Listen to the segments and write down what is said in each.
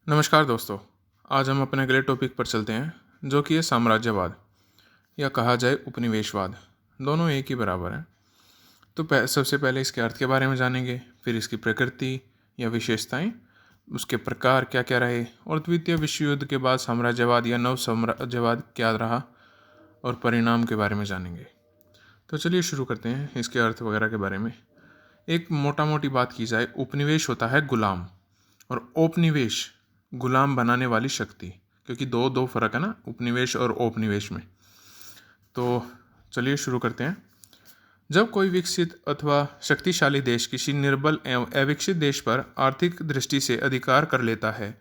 नमस्कार दोस्तों। आज हम अपने अगले टॉपिक पर चलते हैं जो कि है साम्राज्यवाद या कहा जाए उपनिवेशवाद। दोनों एक ही बराबर हैं। तो सबसे पहले इसके अर्थ के बारे में जानेंगे, फिर इसकी प्रकृति या विशेषताएं, उसके प्रकार क्या क्या रहे और द्वितीय विश्व युद्ध के बाद साम्राज्यवाद या नव साम्राज्यवाद क्या रहा और परिणाम के बारे में जानेंगे। तो चलिए शुरू करते हैं इसके अर्थ वगैरह के बारे में। एक मोटा मोटी बात की जाए, उपनिवेश होता है गुलाम और औपनिवेश गुलाम बनाने वाली शक्ति, क्योंकि दो दो फर्क है ना उपनिवेश और औपनिवेश में। तो चलिए शुरू करते हैं। जब कोई विकसित अथवा शक्तिशाली देश किसी निर्बल एवं अविकसित देश पर आर्थिक दृष्टि से अधिकार कर लेता है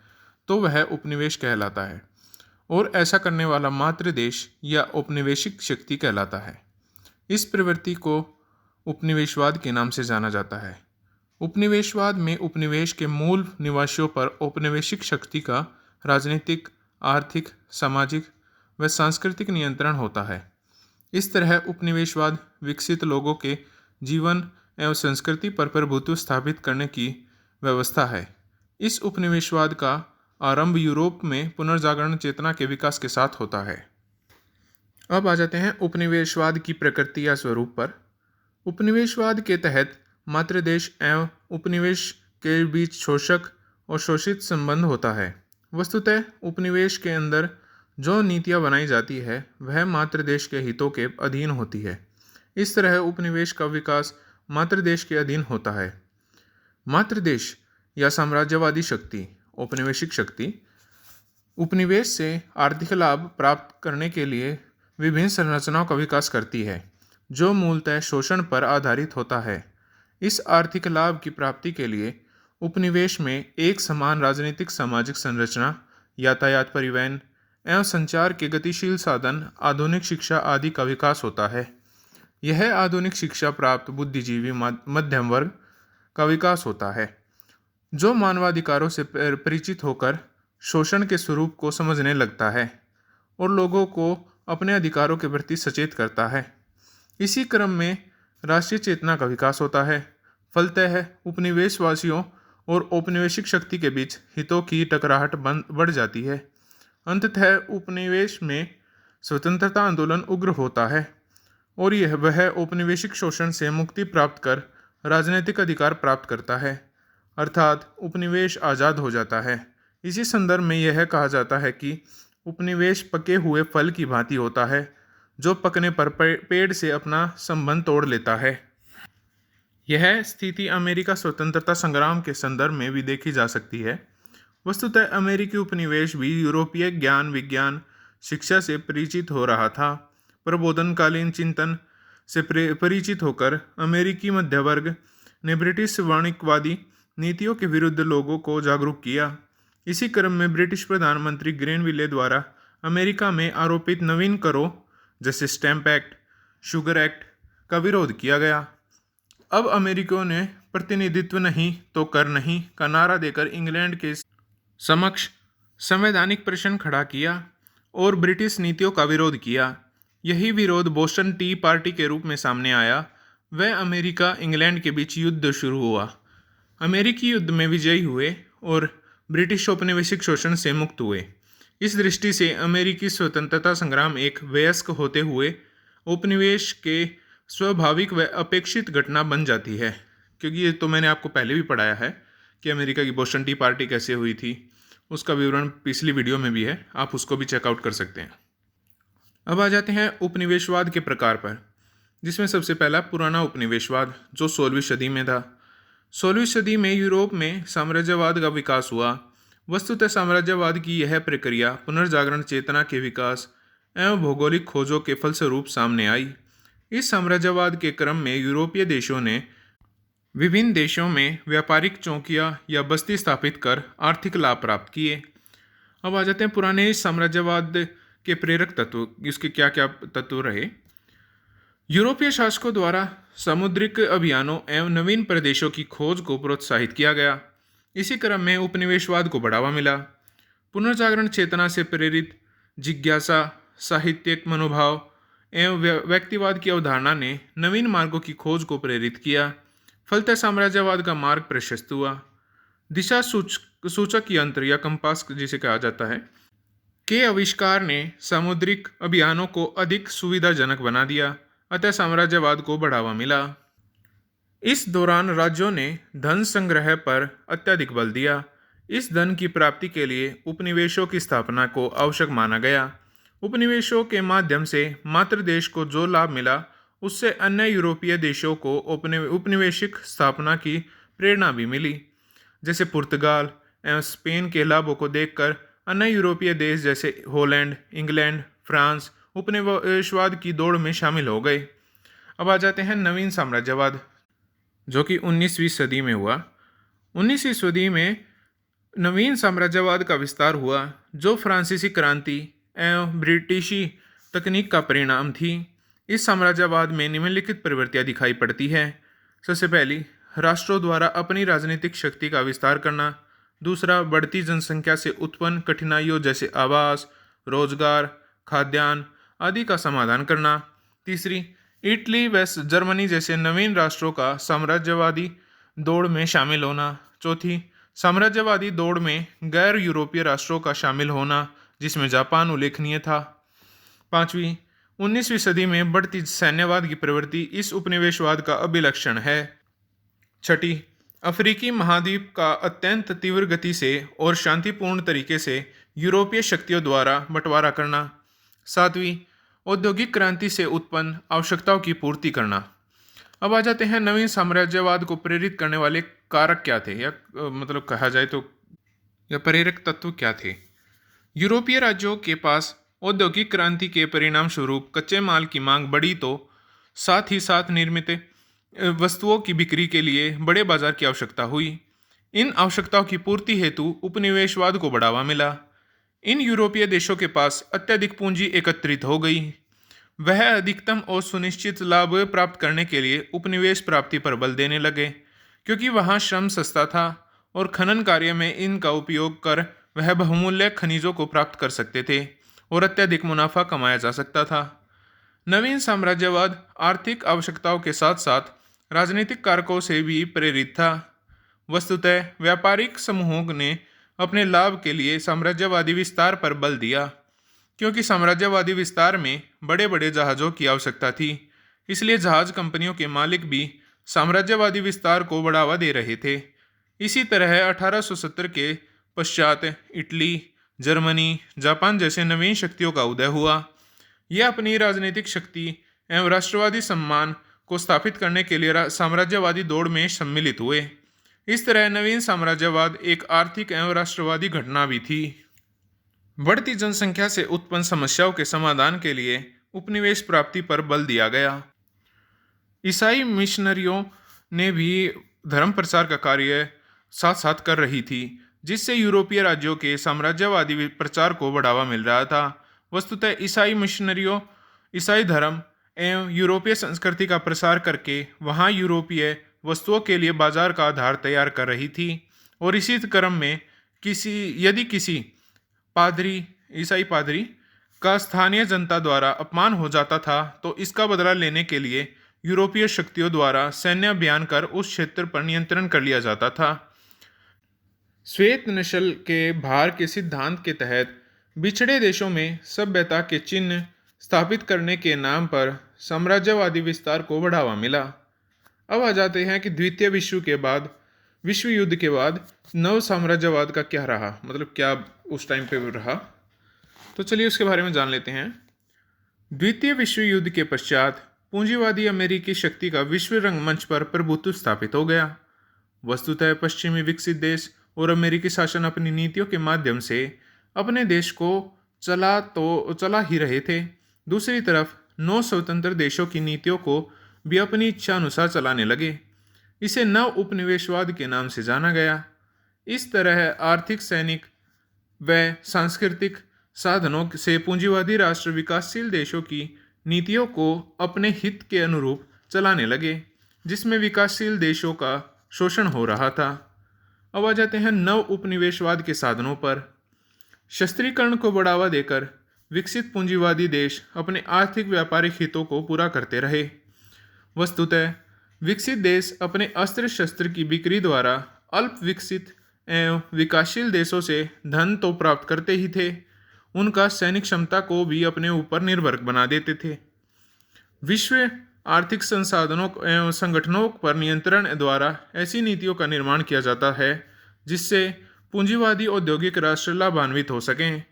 तो वह उपनिवेश कहलाता है, और ऐसा करने वाला मात्र देश या औपनिवेशिक शक्ति कहलाता है। इस प्रवृत्ति को उपनिवेशवाद के नाम से जाना जाता है। उपनिवेशवाद में उपनिवेश के मूल निवासियों पर औपनिवेशिक शक्ति का राजनीतिक, आर्थिक, सामाजिक व सांस्कृतिक नियंत्रण होता है। इस तरह उपनिवेशवाद विकसित लोगों के जीवन एवं संस्कृति पर प्रभुत्व स्थापित करने की व्यवस्था है। इस उपनिवेशवाद का आरंभ यूरोप में पुनर्जागरण चेतना के विकास के साथ होता है। अब आ जाते हैं उपनिवेशवाद की प्रकृति या स्वरूप पर। उपनिवेशवाद के तहत मात्र देश एवं उपनिवेश के बीच शोषक और शोषित संबंध होता है। वस्तुतः उपनिवेश के अंदर जो नीतियाँ बनाई जाती है वह मात्र देश के हितों के अधीन होती है। इस तरह उपनिवेश का विकास मात्र देश के अधीन होता है। मात्र देश या साम्राज्यवादी शक्ति, औपनिवेशिक शक्ति, उपनिवेश से आर्थिक लाभ प्राप्त करने के लिए विभिन्न संरचनाओं का विकास करती है जो मूलतः शोषण पर आधारित होता है। इस आर्थिक लाभ की प्राप्ति के लिए उपनिवेश में एक समान राजनीतिक सामाजिक संरचना, यातायात, परिवहन एवं संचार के गतिशील साधन, आधुनिक शिक्षा आदि का विकास होता है। यह आधुनिक शिक्षा प्राप्त बुद्धिजीवी मध्यम वर्ग का विकास होता है जो मानवाधिकारों से परिचित होकर शोषण के स्वरूप को समझने लगता है और लोगों को अपने अधिकारों के प्रति सचेत करता है। इसी क्रम में राष्ट्रीय चेतना का विकास होता है। फलतः उपनिवेशवासियों और औपनिवेशिक शक्ति के बीच हितों की टकराहट बढ़ जाती है। अंततः उपनिवेश में स्वतंत्रता आंदोलन उग्र होता है और वह औपनिवेशिक शोषण से मुक्ति प्राप्त कर राजनीतिक अधिकार प्राप्त करता है, अर्थात उपनिवेश आज़ाद हो जाता है। इसी संदर्भ में यह कहा जाता है कि उपनिवेश पके हुए फल की भांति होता है जो पकने पर पेड़ से अपना संबंध तोड़ लेता है। यह स्थिति अमेरिका स्वतंत्रता संग्राम के संदर्भ में भी देखी जा सकती है। वस्तुतः अमेरिकी उपनिवेश भी यूरोपीय ज्ञान, विज्ञान, शिक्षा से परिचित हो रहा था। प्रबोधनकालीन चिंतन से परिचित होकर अमेरिकी मध्य वर्ग ने ब्रिटिश वाणिज्यवादी नीतियों के विरुद्ध लोगों को जागरूक किया। इसी क्रम में ब्रिटिश प्रधानमंत्री ग्रेनविले द्वारा अमेरिका में आरोपित नवीन करों जैसे स्टैंप एक्ट, शुगर एक्ट का विरोध किया गया। अब अमेरिकियों ने प्रतिनिधित्व नहीं तो कर नहीं का नारा देकर इंग्लैंड के समक्ष संवैधानिक प्रश्न खड़ा किया और ब्रिटिश नीतियों का विरोध किया। यही विरोध बोस्टन टी पार्टी के रूप में सामने आया। वह अमेरिका इंग्लैंड के बीच युद्ध शुरू हुआ। अमेरिकी युद्ध में विजयी हुए और ब्रिटिश औपनिवेशिक शोषण से मुक्त हुए। इस दृष्टि से अमेरिकी स्वतंत्रता संग्राम एक वयस्क होते हुए उपनिवेश के स्वाभाविक व अपेक्षित घटना बन जाती है, क्योंकि ये तो मैंने आपको पहले भी पढ़ाया है कि अमेरिका की बोस्टन टी पार्टी कैसे हुई थी। उसका विवरण पिछली वीडियो में भी है, आप उसको भी चेकआउट कर सकते हैं। अब आ जाते हैं उपनिवेशवाद के प्रकार पर, जिसमें सबसे पहला पुराना उपनिवेशवाद जो 16वीं सदी में था। 16वीं सदी में यूरोप में साम्राज्यवाद का विकास हुआ। वस्तुतः साम्राज्यवाद की यह प्रक्रिया पुनर्जागरण चेतना के विकास एवं भौगोलिक खोजों के फलस्वरूप सामने आई। इस साम्राज्यवाद के क्रम में यूरोपीय देशों ने विभिन्न देशों में व्यापारिक चौकियां या बस्ती स्थापित कर आर्थिक लाभ प्राप्त किए। अब आ जाते हैं पुराने साम्राज्यवाद के प्रेरक तत्व, इसके क्या क्या तत्व रहे। यूरोपीय शासकों द्वारा सामुद्रिक अभियानों एवं नवीन प्रदेशों की खोज को प्रोत्साहित किया गया। इसी क्रम में उपनिवेशवाद को बढ़ावा मिला। पुनर्जागरण चेतना से प्रेरित जिज्ञासा, साहित्यिक मनोभाव एवं व्यक्तिवाद की अवधारणा ने नवीन मार्गों की खोज को प्रेरित किया। फलतः साम्राज्यवाद का मार्ग प्रशस्त हुआ। दिशा तो सूचक यंत्र या कंपास जिसे कहा जाता है के आविष्कार ने सामुद्रिक अभियानों को अधिक सुविधाजनक बना दिया, अतः साम्राज्यवाद को बढ़ावा मिला। इस दौरान राज्यों ने धन संग्रह पर अत्यधिक बल दिया। इस धन की प्राप्ति के लिए उपनिवेशों की स्थापना को आवश्यक माना गया। उपनिवेशों के माध्यम से मातृ देश को जो लाभ मिला, उससे अन्य यूरोपीय देशों को उपनिवेशिक स्थापना की प्रेरणा भी मिली। जैसे पुर्तगाल एवं स्पेन के लाभों को देखकर अन्य यूरोपीय देश जैसे हॉलैंड, इंग्लैंड, फ्रांस उपनिवेशवाद की दौड़ में शामिल हो गए। अब आ जाते हैं नवीन साम्राज्यवाद, जो कि 19वीं सदी में हुआ। 19वीं सदी में नवीन साम्राज्यवाद का विस्तार हुआ, जो फ्रांसीसी क्रांति एवं ब्रिटिशी तकनीक का परिणाम थी। इस साम्राज्यवाद में निम्नलिखित प्रवृत्तियां दिखाई पड़ती है। सबसे पहली, राष्ट्रों द्वारा अपनी राजनीतिक शक्ति का विस्तार करना। दूसरा, बढ़ती जनसंख्या से उत्पन्न कठिनाइयों जैसे आवास, रोजगार, खाद्यान्न आदि का समाधान करना। तीसरी, इटली व जर्मनी जैसे नवीन राष्ट्रों का साम्राज्यवादी दौड़ में शामिल होना। चौथी, साम्राज्यवादी दौड़ में गैर यूरोपीय राष्ट्रों का शामिल होना, जिसमें जापान उल्लेखनीय था। पांचवी, 19वीं सदी में बढ़ती सैन्यवाद की प्रवृत्ति इस उपनिवेशवाद का अभिलक्षण है। छठी, अफ्रीकी महाद्वीप का अत्यंत तीव्र गति से और शांतिपूर्ण तरीके से यूरोपीय शक्तियों द्वारा बंटवारा करना। सातवीं, औद्योगिक क्रांति से उत्पन्न आवश्यकताओं की पूर्ति करना। अब आ जाते हैं नवीन साम्राज्यवाद को प्रेरित करने वाले कारक क्या थे, या मतलब कहा जाए तो या प्रेरक तत्व क्या थे। यूरोपीय राज्यों के पास औद्योगिक क्रांति के परिणाम स्वरूप कच्चे माल की मांग बढ़ी, तो साथ ही साथ निर्मित वस्तुओं की बिक्री के लिए बड़े बाजार की आवश्यकता हुई। इन आवश्यकताओं की पूर्ति हेतु उपनिवेशवाद को बढ़ावा मिला। इन यूरोपीय देशों के पास अत्यधिक पूंजी एकत्रित हो गई। वह अधिकतम और सुनिश्चित लाभ प्राप्त करने के लिए उपनिवेश प्राप्ति पर बल देने लगे, क्योंकि वहां श्रम सस्ता था और खनन कार्य में इनका उपयोग कर वह बहुमूल्य खनिजों को प्राप्त कर सकते थे और अत्यधिक मुनाफा कमाया जा सकता था। नवीन साम्राज्यवाद आर्थिक आवश्यकताओं के साथ साथ राजनीतिक कारकों से भी प्रेरित था। वस्तुतः व्यापारिक समूहों ने अपने लाभ के लिए साम्राज्यवादी विस्तार पर बल दिया, क्योंकि साम्राज्यवादी विस्तार में बड़े बड़े जहाज़ों की आवश्यकता थी। इसलिए जहाज कंपनियों के मालिक भी साम्राज्यवादी विस्तार को बढ़ावा दे रहे थे। इसी तरह 1870 के पश्चात इटली, जर्मनी, जापान जैसे नवीन शक्तियों का उदय हुआ। यह अपनी राजनीतिक शक्ति एवं राष्ट्रवादी सम्मान को स्थापित करने के लिए साम्राज्यवादी दौड़ में सम्मिलित हुए। इस तरह नवीन साम्राज्यवाद एक आर्थिक एवं राष्ट्रवादी घटना भी थी। बढ़ती जनसंख्या से उत्पन्न समस्याओं के समाधान के लिए उपनिवेश प्राप्ति पर बल दिया गया। ईसाई मिशनरियों ने भी धर्म प्रचार का कार्य साथ साथ कर रही थी, जिससे यूरोपीय राज्यों के साम्राज्यवादी प्रचार को बढ़ावा मिल रहा था। वस्तुतः ईसाई मिशनरियों ईसाई धर्म एवं यूरोपीय संस्कृति का प्रसार करके वहाँ यूरोपीय वस्तुओं के लिए बाजार का आधार तैयार कर रही थी, और इसी क्रम में यदि किसी ईसाई पादरी का स्थानीय जनता द्वारा अपमान हो जाता था, तो इसका बदला लेने के लिए यूरोपीय शक्तियों द्वारा सैन्य अभियान कर उस क्षेत्र पर नियंत्रण कर लिया जाता था। श्वेत नस्ल के भार के सिद्धांत के तहत बिछड़े देशों में सभ्यता के चिन्ह स्थापित करने के नाम पर साम्राज्यवादी विस्तार को बढ़ावा मिला। अब आ जाते हैं कि द्वितीय विश्व युद्ध के बाद नव साम्राज्यवाद का क्या रहा, मतलब क्या उस टाइम पे रहा। तो चलिए उसके बारे में जान लेते हैं। द्वितीय विश्व युद्ध के पश्चात पूंजीवादी अमेरिकी शक्ति का विश्व रंगमंच पर प्रभुत्व स्थापित हो गया। वस्तुतः पश्चिमी विकसित देश और अमेरिकी शासन अपनी नीतियों के माध्यम से अपने देश को चला ही रहे थे। दूसरी तरफ 9 स्वतंत्र देशों की नीतियों को भी अपनी इच्छा अनुसार चलाने लगे। इसे नव उपनिवेशवाद के नाम से जाना गया। इस तरह आर्थिक, सैनिक व सांस्कृतिक साधनों से पूंजीवादी राष्ट्र विकासशील देशों की नीतियों को अपने हित के अनुरूप चलाने लगे, जिसमें विकासशील देशों का शोषण हो रहा था। अब आ जाते हैं नव उपनिवेशवाद के साधनों पर। शस्त्रीकरण को बढ़ावा देकर विकसित पूंजीवादी देश अपने आर्थिक व्यापारिक हितों को पूरा करते रहे। वस्तुतः विकसित देश अपने अस्त्र शस्त्र की बिक्री द्वारा अल्प विकसित एवं विकासशील देशों से धन तो प्राप्त करते ही थे, उनका सैनिक क्षमता को भी अपने ऊपर निर्भर बना देते थे। विश्व आर्थिक संसाधनों एवं संगठनों पर नियंत्रण द्वारा ऐसी नीतियों का निर्माण किया जाता है जिससे पूंजीवादी औद्योगिक राष्ट्र लाभान्वित हो सकें।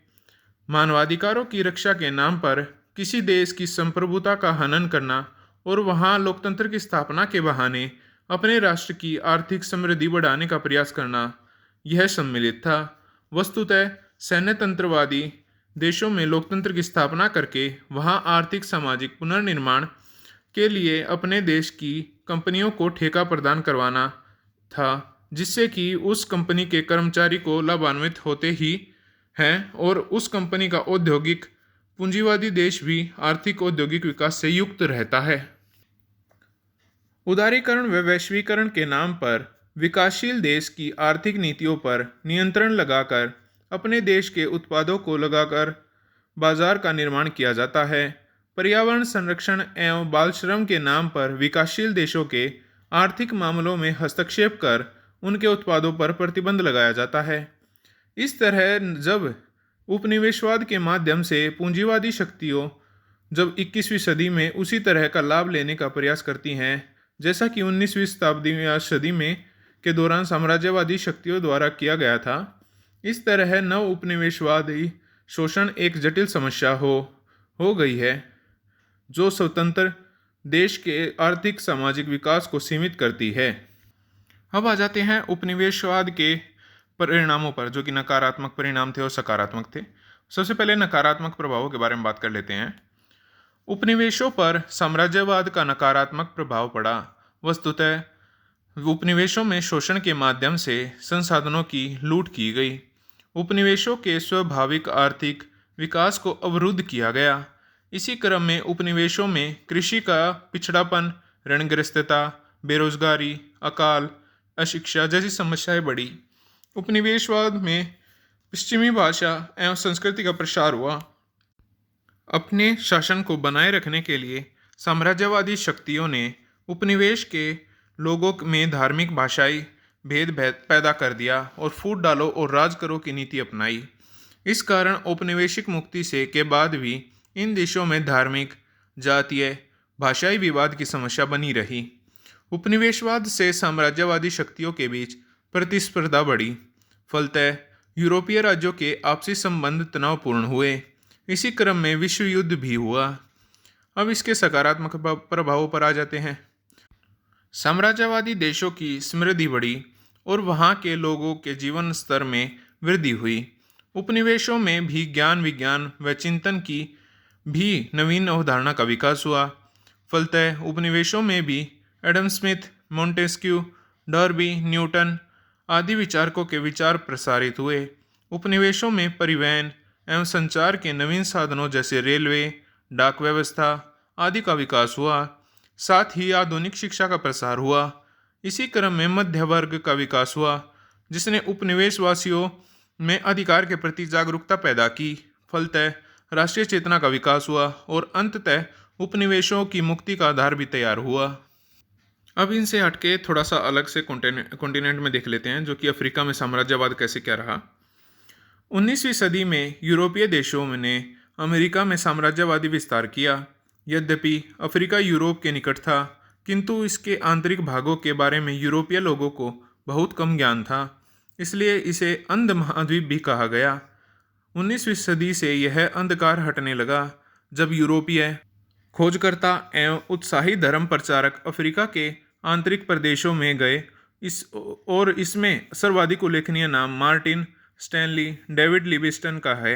मानवाधिकारों की रक्षा के नाम पर किसी देश की संप्रभुता का हनन करना और वहां लोकतंत्र की स्थापना के बहाने अपने राष्ट्र की आर्थिक समृद्धि बढ़ाने का प्रयास करना, यह सम्मिलित था। वस्तुतः सैन्यतंत्रवादी देशों में लोकतंत्र की स्थापना करके वहां आर्थिक सामाजिक पुनर्निर्माण के लिए अपने देश की कंपनियों को ठेका प्रदान करवाना था, जिससे कि उस कंपनी के कर्मचारी को लाभान्वित होते ही हैं और उस कंपनी का औद्योगिक पूंजीवादी देश भी आर्थिक औद्योगिक विकास से युक्त रहता है। उदारीकरण व वैश्वीकरण के नाम पर विकासशील देश की आर्थिक नीतियों पर नियंत्रण लगाकर अपने देश के उत्पादों को लगाकर बाजार का निर्माण किया जाता है। पर्यावरण संरक्षण एवं बाल श्रम के नाम पर विकासशील देशों के आर्थिक मामलों में हस्तक्षेप कर उनके उत्पादों पर प्रतिबंध लगाया जाता है। इस तरह जब उपनिवेशवाद के माध्यम से पूंजीवादी शक्तियों जब 21वीं सदी में उसी तरह का लाभ लेने का प्रयास करती हैं जैसा कि 19वीं शताब्दी या सदी में के दौरान साम्राज्यवादी शक्तियों द्वारा किया गया था, इस तरह नव उपनिवेशवादी शोषण एक जटिल समस्या हो गई है जो स्वतंत्र देश के आर्थिक सामाजिक विकास को सीमित करती है। अब आ जाते हैं उपनिवेशवाद के परिणामों पर, जो कि नकारात्मक परिणाम थे और सकारात्मक थे। सबसे पहले नकारात्मक प्रभावों के बारे में बात कर लेते हैं। उपनिवेशों पर साम्राज्यवाद का नकारात्मक प्रभाव पड़ा। वस्तुतः उपनिवेशों में शोषण के माध्यम से संसाधनों की लूट की गई। उपनिवेशों के स्वाभाविक आर्थिक विकास को अवरुद्ध किया गया। इसी क्रम में उपनिवेशों में कृषि का पिछड़ापन, ऋणग्रस्तता, बेरोजगारी, अकाल, अशिक्षा जैसी समस्याएं बढ़ी। उपनिवेशवाद में पश्चिमी भाषा एवं संस्कृति का प्रसार हुआ। अपने शासन को बनाए रखने के लिए साम्राज्यवादी शक्तियों ने उपनिवेश के लोगों में धार्मिक भाषाई भेद पैदा कर दिया और फूट डालो और राज करो की नीति अपनाई। इस कारण औपनिवेशिक मुक्ति से के बाद भी इन देशों में धार्मिक, जातीय, भाषाई विवाद की समस्या बनी रही। उपनिवेशवाद से साम्राज्यवादी शक्तियों के बीच प्रतिस्पर्धा बढ़ी। फलतः यूरोपीय राज्यों के आपसी संबंध तनावपूर्ण हुए। इसी क्रम में विश्व युद्ध भी हुआ। अब इसके सकारात्मक प्रभावों पर आ जाते हैं। साम्राज्यवादी देशों की समृद्धि बढ़ी और वहाँ के लोगों के जीवन स्तर में वृद्धि हुई। उपनिवेशों में भी ज्ञान, विज्ञान व चिंतन की भी नवीन अवधारणा का विकास हुआ। फलतः उपनिवेशों में भी Adam Smith, Montesquieu, derby, Newton आदि विचारकों के विचार प्रसारित हुए। उपनिवेशों में परिवहन एवं संचार के नवीन साधनों जैसे रेलवे, डाक व्यवस्था आदि का विकास हुआ। साथ ही आधुनिक शिक्षा का प्रसार हुआ। इसी क्रम में मध्य वर्ग का विकास हुआ, जिसने उपनिवेशवासियों में अधिकार के प्रति जागरूकता पैदा की। फलतः राष्ट्रीय चेतना का विकास हुआ और अंततः उपनिवेशों की मुक्ति का आधार भी तैयार हुआ। अब इनसे हटके थोड़ा सा अलग से कॉन्टिनेंट में देख लेते हैं, जो कि अफ्रीका में साम्राज्यवाद कैसे क्या रहा। 19वीं सदी में यूरोपीय देशों ने अमेरिका में साम्राज्यवादी विस्तार किया। यद्यपि अफ्रीका यूरोप के निकट था, किंतु इसके आंतरिक भागों के बारे में यूरोपीय लोगों को बहुत कम ज्ञान था, इसलिए इसे अंध महाद्वीप भी कहा गया। 19वीं सदी से यह अंधकार हटने लगा जब यूरोपीय खोजकर्ता एवं उत्साही धर्म प्रचारक अफ्रीका के आंतरिक प्रदेशों में गए। इसमें सर्वाधिक उल्लेखनीय नाम मार्टिन स्टैनली, डेविड लिविंगस्टन का है।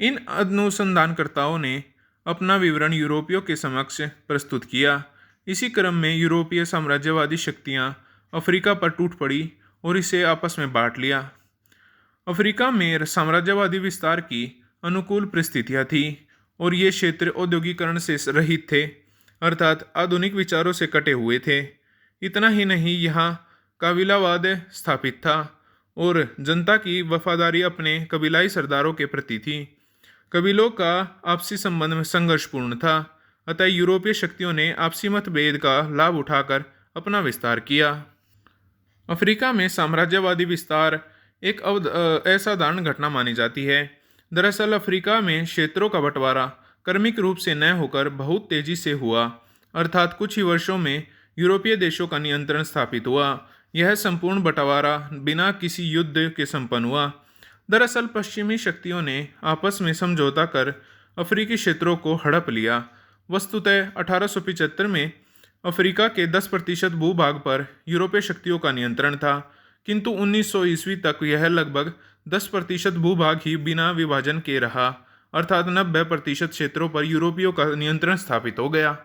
इन अनुसंधानकर्ताओं ने अपना विवरण यूरोपियों के समक्ष प्रस्तुत किया। इसी क्रम में यूरोपीय साम्राज्यवादी शक्तियां अफ्रीका पर टूट पड़ी और इसे आपस में बांट लिया। अफ्रीका में साम्राज्यवादी विस्तार की अनुकूल परिस्थितियां थी और ये क्षेत्र औद्योगिकरण से रहित थे, अर्थात आधुनिक विचारों से कटे हुए थे। इतना ही नहीं, यहाँ कबीलावाद स्थापित था और जनता की वफादारी अपने कबीलाई सरदारों के प्रति थी। कबीलों का आपसी संबंध में संघर्षपूर्ण था, अतः यूरोपीय शक्तियों ने आपसी मतभेद का लाभ उठाकर अपना विस्तार किया। अफ्रीका में साम्राज्यवादी विस्तार एक असाधारण घटना मानी जाती है। दरअसल अफ्रीका में क्षेत्रों का बंटवारा क्रमिक रूप से न होकर बहुत तेजी से हुआ, अर्थात कुछ ही वर्षों में यूरोपीय देशों का नियंत्रण स्थापित हुआ। यह संपूर्ण बंटवारा बिना किसी युद्ध के संपन्न हुआ। दरअसल पश्चिमी शक्तियों ने आपस में समझौता कर अफ्रीकी क्षेत्रों को हड़प लिया। वस्तुतः 1875 में अफ्रीका के 10% भूभाग पर यूरोपीय शक्तियों का नियंत्रण था, किंतु 1900 ईस्वी तक यह लगभग 10% भूभाग ही बिना विभाजन के रहा, अर्थात 90% क्षेत्रों पर यूरोपियों का नियंत्रण स्थापित हो गया।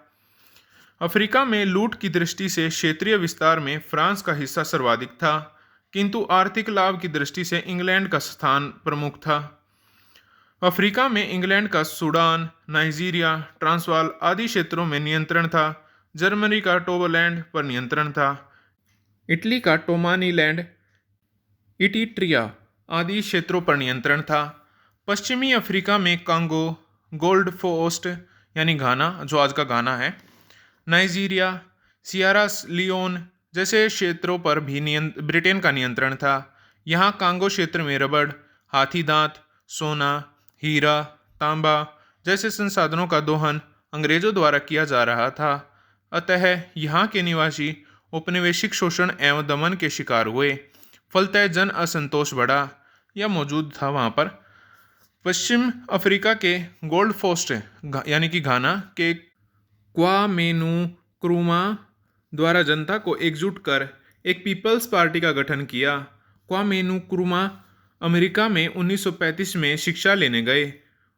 अफ्रीका में लूट की दृष्टि से क्षेत्रीय विस्तार में फ्रांस का हिस्सा सर्वाधिक था, किंतु आर्थिक लाभ की दृष्टि से इंग्लैंड का स्थान प्रमुख था। अफ्रीका में इंग्लैंड का सूडान, नाइजीरिया, ट्रांसवाल आदि क्षेत्रों में नियंत्रण था। जर्मनी का टोबालैंड पर नियंत्रण था। इटली का टोमानीलैंड, इटिट्रिया आदि क्षेत्रों पर नियंत्रण था। पश्चिमी अफ्रीका में कांगो, गोल्ड कोस्ट यानी घाना, जो आज का घाना है, नाइजीरिया, सियरा लियोन जैसे क्षेत्रों पर भी ब्रिटेन का नियंत्रण था। यहाँ कांगो क्षेत्र में रबड़, हाथी दांत, सोना, हीरा, तांबा जैसे संसाधनों का दोहन अंग्रेजों द्वारा किया जा रहा था। अतः यहाँ के निवासी औपनिवेशिक शोषण एवं दमन के शिकार हुए। फलतः जन असंतोष बढ़ा या मौजूद था वहाँ पर। पश्चिम अफ्रीका के गोल्ड कोस्ट यानी कि घाना के क्वामेनू क्रूमा द्वारा जनता को एकजुट कर एक पीपल्स पार्टी का गठन किया। क्वामेनू क्रूमा अमेरिका में 1935 में शिक्षा लेने गए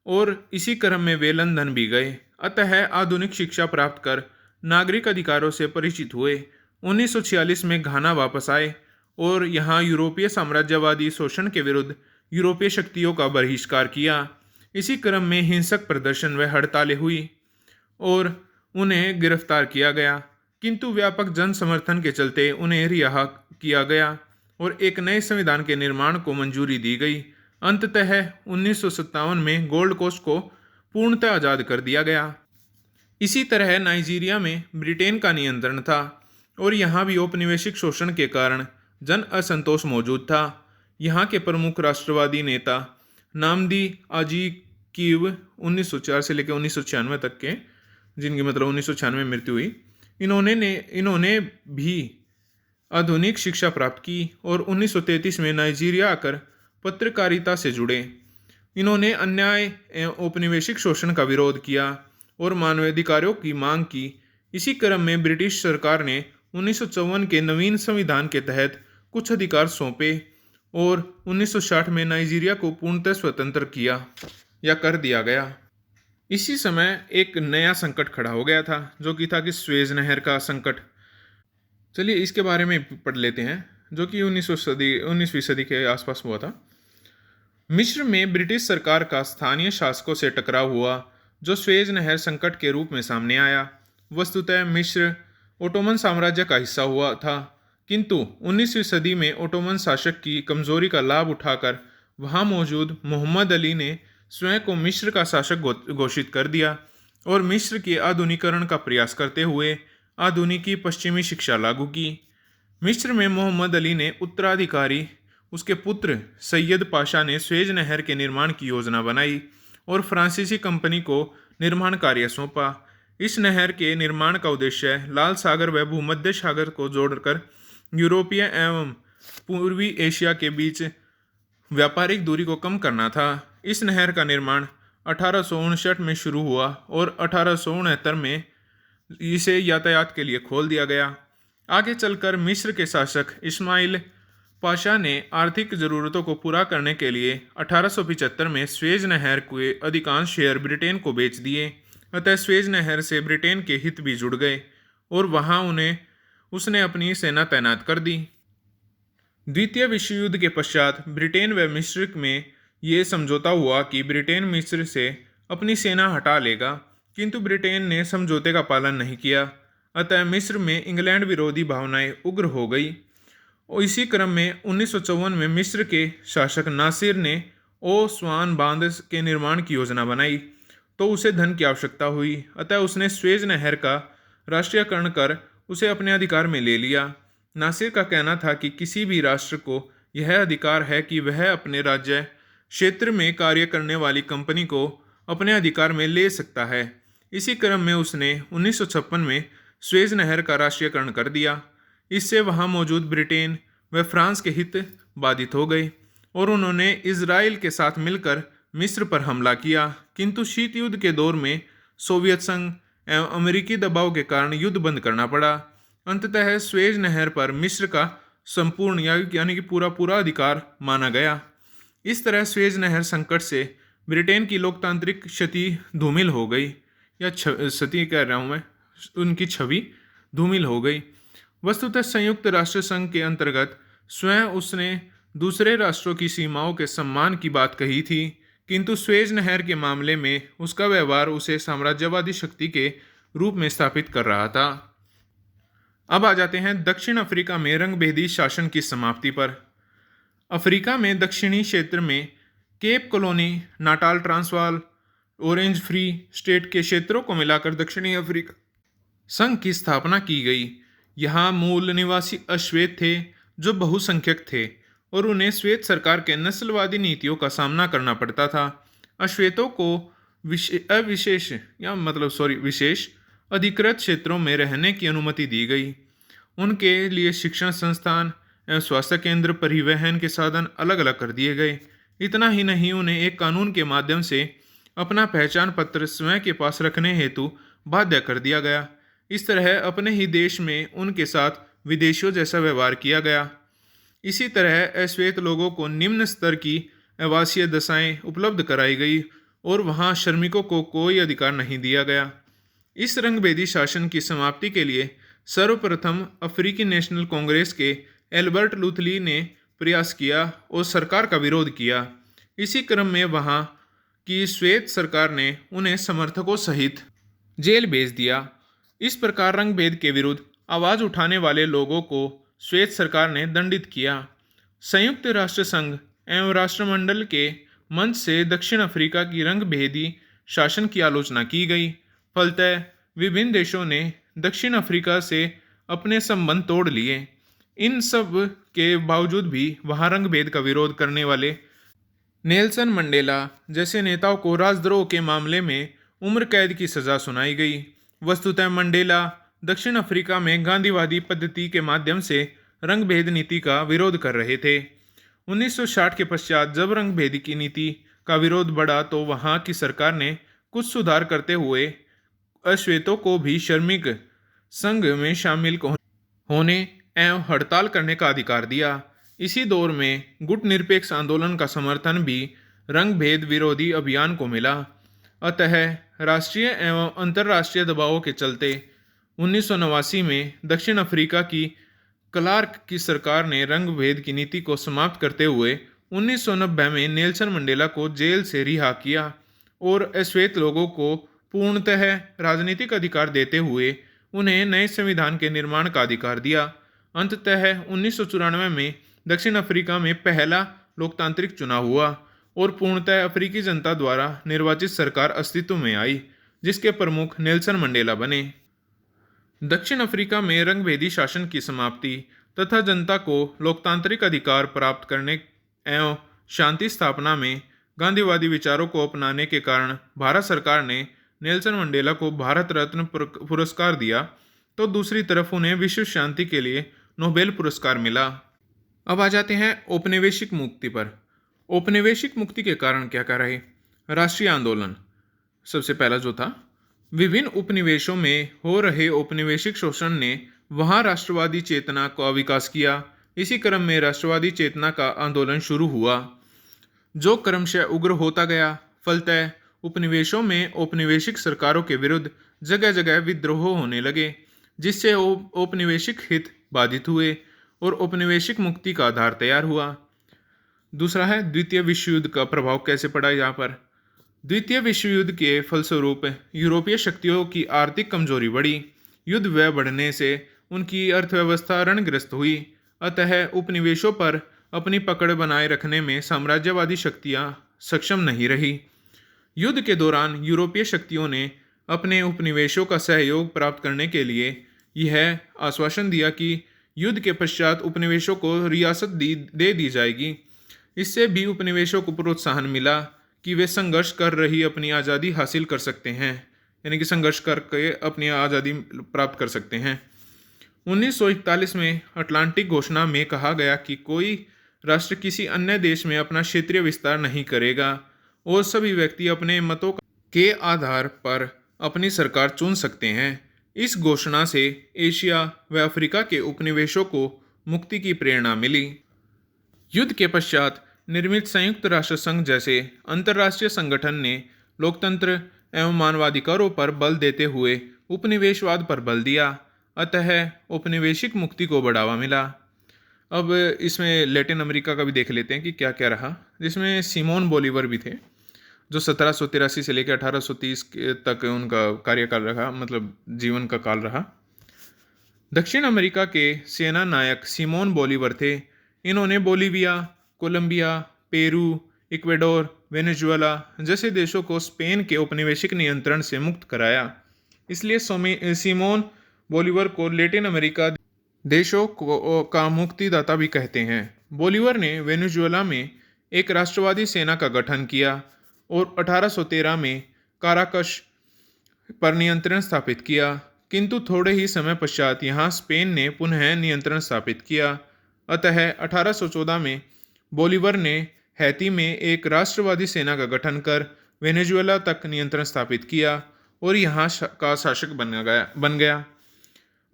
और इसी क्रम में वे लंदन भी गए। अतः आधुनिक शिक्षा प्राप्त कर नागरिक अधिकारों से परिचित हुए। 1946 में घाना वापस आए और यहाँ यूरोपीय साम्राज्यवादी शोषण के विरुद्ध यूरोपीय शक्तियों का बहिष्कार किया। इसी क्रम में हिंसक प्रदर्शन व हड़तालें हुई और उन्हें गिरफ्तार किया गया, किंतु व्यापक जन समर्थन के चलते उन्हें रिहा किया गया और एक नए संविधान के निर्माण को मंजूरी दी गई। अंततः 1957 में गोल्ड कोस्ट को पूर्णतः आज़ाद कर दिया गया। इसी तरह नाइजीरिया में ब्रिटेन का नियंत्रण था और यहाँ भी औपनिवेशिक शोषण के कारण जन असंतोष मौजूद था। यहाँ के प्रमुख राष्ट्रवादी नेता नामदी आजीकिव 1904 से लेकर 1996 तक के, जिनकी मतलब 1996 में मृत्यु हुई, इन्होंने भी आधुनिक शिक्षा प्राप्त की और 1933 में नाइजीरिया आकर पत्रकारिता से जुड़े। इन्होंने अन्याय एवं औपनिवेशिक शोषण का विरोध किया और मानवाधिकारों की मांग की। इसी क्रम में ब्रिटिश सरकार ने 1954 के नवीन संविधान के तहत कुछ अधिकार सौंपे और 1960 में नाइजीरिया को पूर्णतः स्वतंत्र किया या कर दिया गया। इसी समय एक नया संकट खड़ा हो गया था, जो कि था कि स्वेज नहर का संकट। चलिए इसके बारे में पढ़ लेते हैं, जो कि 19वीं सदी के आसपास हुआ था। मिस्र में ब्रिटिश सरकार का स्थानीय शासकों से टकराव हुआ, जो स्वेज नहर संकट के रूप में सामने आया। वस्तुतः मिस्र ओटोमन साम्राज्य का हिस्सा हुआ था, किंतु 19वीं सदी में ओटोमन शासक की कमजोरी का लाभ उठाकर वहां मौजूद मोहम्मद अली ने स्वयं को मिस्र का शासक घोषित कर दिया और मिस्र के आधुनिकीकरण का प्रयास करते हुए आधुनिकी पश्चिमी शिक्षा लागू की। मिस्र में मोहम्मद अली ने उत्तराधिकारी उसके पुत्र सैयद पाशा ने स्वेज नहर के निर्माण की योजना बनाई और फ्रांसीसी कंपनी को निर्माण कार्य सौंपा। इस नहर के निर्माण का उद्देश्य लाल सागर व भूमध्य सागर को जोड़कर यूरोपीय एवं पूर्वी एशिया के बीच व्यापारिक दूरी को कम करना था। इस नहर का निर्माण 1859 में शुरू हुआ और 1869 में इसे यातायात के लिए खोल दिया गया। आगे चलकर मिस्र के शासक इस्माइल पाशा ने आर्थिक ज़रूरतों को पूरा करने के लिए 1875 में स्वेज नहर के अधिकांश शेयर ब्रिटेन को बेच दिए। अतः स्वेज नहर से ब्रिटेन के हित भी जुड़ गए और वहां उसने अपनी सेना तैनात कर दी। द्वितीय विश्व युद्ध के पश्चात ब्रिटेन व मिस्र में ये समझौता हुआ कि ब्रिटेन मिस्र से अपनी सेना हटा लेगा, किंतु ब्रिटेन ने समझौते का पालन नहीं किया। अतः मिस्र में इंग्लैंड विरोधी भावनाएं उग्र हो गई और इसी क्रम में 1954 में मिस्र के शासक नासिर ने ओस्वान बांध के निर्माण की योजना बनाई, तो उसे धन की आवश्यकता हुई। अतः उसने स्वेज नहर का राष्ट्रीयकरण कर उसे अपने अधिकार में ले लिया। नासिर का कहना था कि किसी भी राष्ट्र को यह अधिकार है कि वह अपने राज्य क्षेत्र में कार्य करने वाली कंपनी को अपने अधिकार में ले सकता है। इसी क्रम में उसने 1956 में स्वेज नहर का राष्ट्रीयकरण कर दिया। इससे वहां मौजूद ब्रिटेन व फ्रांस के हित बाधित हो गए और उन्होंने इजराइल के साथ मिलकर मिस्र पर हमला किया, किंतु शीत युद्ध के दौर में सोवियत संघ एवं अमेरिकी दबाव के कारण युद्ध बंद करना पड़ा। अंततः स्वेज नहर पर मिस्र का संपूर्ण यानी कि पूरा अधिकार माना गया। इस तरह स्वेज नहर संकट से ब्रिटेन की लोकतांत्रिक क्षति धूमिल हो गई, या क्षति कह रहा हूँ मैं, उनकी छवि धूमिल हो गई। वस्तुतः संयुक्त राष्ट्र संघ के अंतर्गत स्वयं उसने दूसरे राष्ट्रों की सीमाओं के सम्मान की बात कही थी, किंतु स्वेज नहर के मामले में उसका व्यवहार उसे साम्राज्यवादी शक्ति के रूप में स्थापित कर रहा था। अब आ जाते हैं दक्षिण अफ्रीका में रंगभेदी शासन की समाप्ति पर। अफ्रीका में दक्षिणी क्षेत्र में Cape Colony, natal Transvaal, orange free state के क्षेत्रों को मिलाकर दक्षिणी अफ्रीका संघ की स्थापना की गई। यहाँ मूल निवासी अश्वेत थे जो बहुसंख्यक थे और उन्हें श्वेत सरकार के नस्लवादी नीतियों का सामना करना पड़ता था। अश्वेतों को विशेष अधिकृत क्षेत्रों में रहने की अनुमति दी गई। उनके लिए शिक्षण संस्थान एवं स्वास्थ्य केंद्र, परिवहन के साधन अलग अलग कर दिए गए। इतना ही नहीं, उन्हें एक कानून के माध्यम से अपना पहचान पत्र स्वयं के पास रखने हेतु बाध्य कर दिया गया। इस तरह अपने ही देश में उनके साथ विदेशियों जैसा व्यवहार किया गया। इसी तरह अश्वेत लोगों को निम्न स्तर की आवासीय दशाएं उपलब्ध कराई गई और वहां श्रमिकों को कोई अधिकार नहीं दिया गया। इस रंगभेदी शासन की समाप्ति के लिए सर्वप्रथम अफ्रीकी नेशनल कांग्रेस के एल्बर्ट लूथली ने प्रयास किया और सरकार का विरोध किया। इसी क्रम में वहां की श्वेत सरकार ने उन्हें समर्थकों सहित जेल भेज दिया। इस प्रकार रंगभेद के विरुद्ध आवाज उठाने वाले लोगों को श्वेत सरकार ने दंडित किया। संयुक्त राष्ट्र संघ एवं राष्ट्रमंडल के मंच से दक्षिण अफ्रीका की रंगभेदी शासन की आलोचना की गई। फलतः विभिन्न देशों ने दक्षिण अफ्रीका से अपने संबंध तोड़ लिए। इन सब के बावजूद भी वहां रंगभेद का विरोध करने वाले नेल्सन मंडेला जैसे नेताओं को राजद्रोह के मामले में उम्र कैद की सजा सुनाई गई। वस्तुतः मंडेला दक्षिण अफ्रीका में गांधीवादी पद्धति के माध्यम से रंगभेद नीति का विरोध कर रहे थे। 1960 के पश्चात जब रंगभेदी की नीति का विरोध बढ़ा तो वहां की सरकार ने कुछ सुधार करते हुए अश्वेतों को भी श्रमिक संघ में शामिल होने एवं हड़ताल करने का अधिकार दिया। इसी दौर में गुट निरपेक्ष आंदोलन का समर्थन भी रंगभेद विरोधी अभियान को मिला। अतः राष्ट्रीय एवं अंतर्राष्ट्रीय दबावों के चलते 1989 में दक्षिण अफ्रीका की क्लार्क की सरकार ने रंगभेद की नीति को समाप्त करते हुए 1990 में नेल्सन मंडेला को जेल से रिहा किया और अश्वेत लोगों को पूर्णतः राजनीतिक अधिकार देते हुए उन्हें नए संविधान के निर्माण का अधिकार दिया। अंततः 1994 में दक्षिण अफ्रीका में पहला लोकतांत्रिक चुनाव हुआ और पूर्णतः अफ्रीकी जनता द्वारा निर्वाचित सरकार अस्तित्व में आई, जिसके प्रमुख नेल्सन मंडेला बने। दक्षिण अफ्रीका में रंगभेदी शासन की समाप्ति तथा जनता को लोकतांत्रिक अधिकार प्राप्त करने एवं शांति स्थापना में गांधीवादी विचारों को अपनाने के कारण भारत सरकार ने नेल्सन मंडेला को भारत रत्न पुरस्कार दिया, तो दूसरी तरफ उन्हें विश्व शांति के लिए नोबेल पुरस्कार मिला। अब आ जाते हैं औपनिवेशिक मुक्ति पर। औपनिवेशिक मुक्ति के कारण क्या क्या रहे? राष्ट्रीय आंदोलन सबसे पहला जो था, विभिन्न उपनिवेशों में हो रहे औपनिवेशिक शोषण ने वहां राष्ट्रवादी चेतना का विकास किया। इसी क्रम में राष्ट्रवादी चेतना का आंदोलन शुरू हुआ, जो क्रमशः उग्र होता गया। फलतः उपनिवेशों में औपनिवेशिक सरकारों के विरुद्ध जगह जगह विद्रोह होने लगे, जिससे औपनिवेशिक हित बाधित हुए और औपनिवेशिक मुक्ति का आधार तैयार हुआ। दूसरा है द्वितीय विश्व युद्ध का प्रभाव कैसे पड़ा यहाँ पर। द्वितीय विश्व युद्ध के फलस्वरूप यूरोपीय शक्तियों की आर्थिक कमजोरी बढ़ी। युद्ध व्यय बढ़ने से उनकी अर्थव्यवस्था ऋणग्रस्त हुई। अतः उपनिवेशों पर अपनी पकड़ बनाए रखने में साम्राज्यवादी शक्तियां सक्षम नहीं रही। युद्ध के दौरान यूरोपीय शक्तियों ने अपने उपनिवेशों का सहयोग प्राप्त करने के लिए यह आश्वासन दिया कि युद्ध के पश्चात उपनिवेशों को रियासत दे दी जाएगी। इससे भी उपनिवेशों को प्रोत्साहन मिला कि वे संघर्ष कर रही अपनी आज़ादी हासिल कर सकते हैं, यानी कि संघर्ष करके अपनी आज़ादी प्राप्त कर सकते हैं। 1941 में अटलांटिक घोषणा में कहा गया कि कोई राष्ट्र किसी अन्य देश में अपना क्षेत्रीय विस्तार नहीं करेगा और सभी व्यक्ति अपने मतों के आधार पर अपनी सरकार चुन सकते हैं। इस घोषणा से एशिया व अफ्रीका के उपनिवेशों को मुक्ति की प्रेरणा मिली। युद्ध के पश्चात निर्मित संयुक्त राष्ट्र संघ जैसे अंतर्राष्ट्रीय संगठन ने लोकतंत्र एवं मानवाधिकारों पर बल देते हुए उपनिवेशवाद पर बल दिया, अतः औपनिवेशिक मुक्ति को बढ़ावा मिला। अब इसमें लैटिन अमेरिका का भी देख लेते हैं कि क्या क्या रहा, जिसमें सिमोन बोलीवर भी थे, जो 1783 से लेकर 1830 तक उनका कार्यकाल रहा, मतलब जीवन का काल रहा। दक्षिण अमेरिका के सेना नायक सिमोन बोलीवर थे। इन्होंने Bolivia, Colombia, Peru, Ecuador, Venezuela जैसे देशों को स्पेन के औपनिवेशिक नियंत्रण से मुक्त कराया। इसलिए सिमोन बोलीवर को लैटिन अमेरिका देशों का मुक्तिदाता भी कहते हैं। बोलीवर ने वेनेजुएला में एक राष्ट्रवादी सेना का गठन किया और 1813 में काराकश पर नियंत्रण स्थापित किया, किंतु थोड़े ही समय पश्चात यहाँ स्पेन ने पुनः नियंत्रण स्थापित किया। अतः 1814 में बोलीवर ने हैती में एक राष्ट्रवादी सेना का गठन कर वेनेजुएला तक नियंत्रण स्थापित किया और यहाँ का शासक बन गया।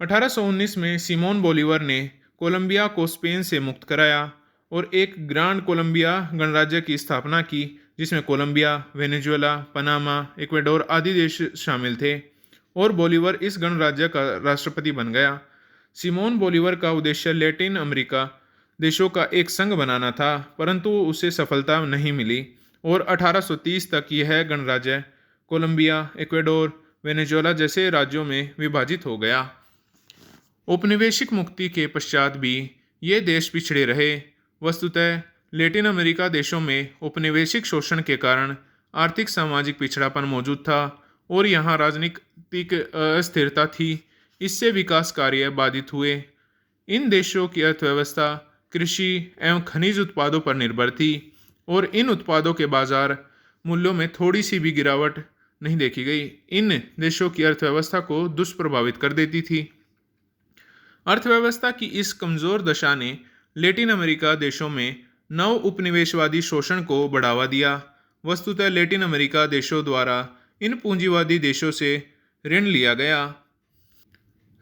1819 में सिमोन बोलीवर ने कोलंबिया को स्पेन से मुक्त कराया और एक ग्रांड कोलंबिया गणराज्य की स्थापना की, जिसमें कोलंबिया, वेनेजुएला, पनामा, इक्वेडोर आदि देश शामिल थे और बोलीवर इस गणराज्य का राष्ट्रपति बन गया। सिमोन बोलीवर का उद्देश्य लैटिन अमेरिका देशों का एक संघ बनाना था, परंतु उसे सफलता नहीं मिली और 1830 तक यह गणराज्य कोलंबिया, इक्वेडोर, वेनेजुएला जैसे राज्यों में विभाजित हो गया। औपनिवेशिक मुक्ति के पश्चात भी ये देश पिछड़े रहे। वस्तुतः लैटिन अमेरिका देशों में औपनिवेशिक शोषण के कारण आर्थिक सामाजिक पिछड़ापन मौजूद था और यहाँ राजनीतिक अस्थिरता थी। इससे विकास कार्य बाधित हुए। इन देशों की अर्थव्यवस्था कृषि एवं खनिज उत्पादों पर निर्भर थी और इन उत्पादों के बाजार मूल्यों में थोड़ी सी भी गिरावट नहीं देखी गई। इन देशों की अर्थव्यवस्था को दुष्प्रभावित कर देती थी। अर्थव्यवस्था की इस कमजोर दशा ने लैटिन अमेरिका देशों में नव उपनिवेशवादी शोषण को बढ़ावा दिया। वस्तुतः लैटिन अमेरिका देशों द्वारा इन पूंजीवादी देशों से ऋण लिया गया।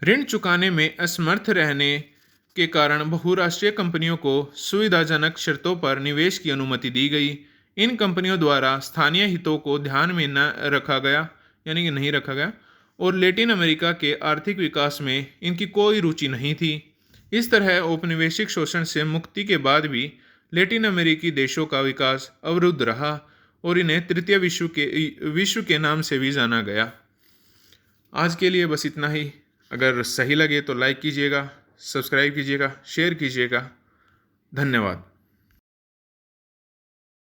ऋण चुकाने में असमर्थ रहने के कारण बहुराष्ट्रीय कंपनियों को सुविधाजनक शर्तों पर निवेश की अनुमति दी गई। इन कंपनियों द्वारा स्थानीय हितों को ध्यान में न रखा गया, यानी कि नहीं रखा गया, और लैटिन अमेरिका के आर्थिक विकास में इनकी कोई रुचि नहीं थी। इस तरह औपनिवेशिक शोषण से मुक्ति के बाद भी लैटिन अमेरिकी देशों का विकास अवरुद्ध रहा और इन्हें तृतीय विश्व के नाम से भी जाना गया। आज के लिए बस इतना ही। अगर सही लगे तो लाइक कीजिएगा, सब्सक्राइब कीजिएगा, शेयर कीजिएगा। धन्यवाद।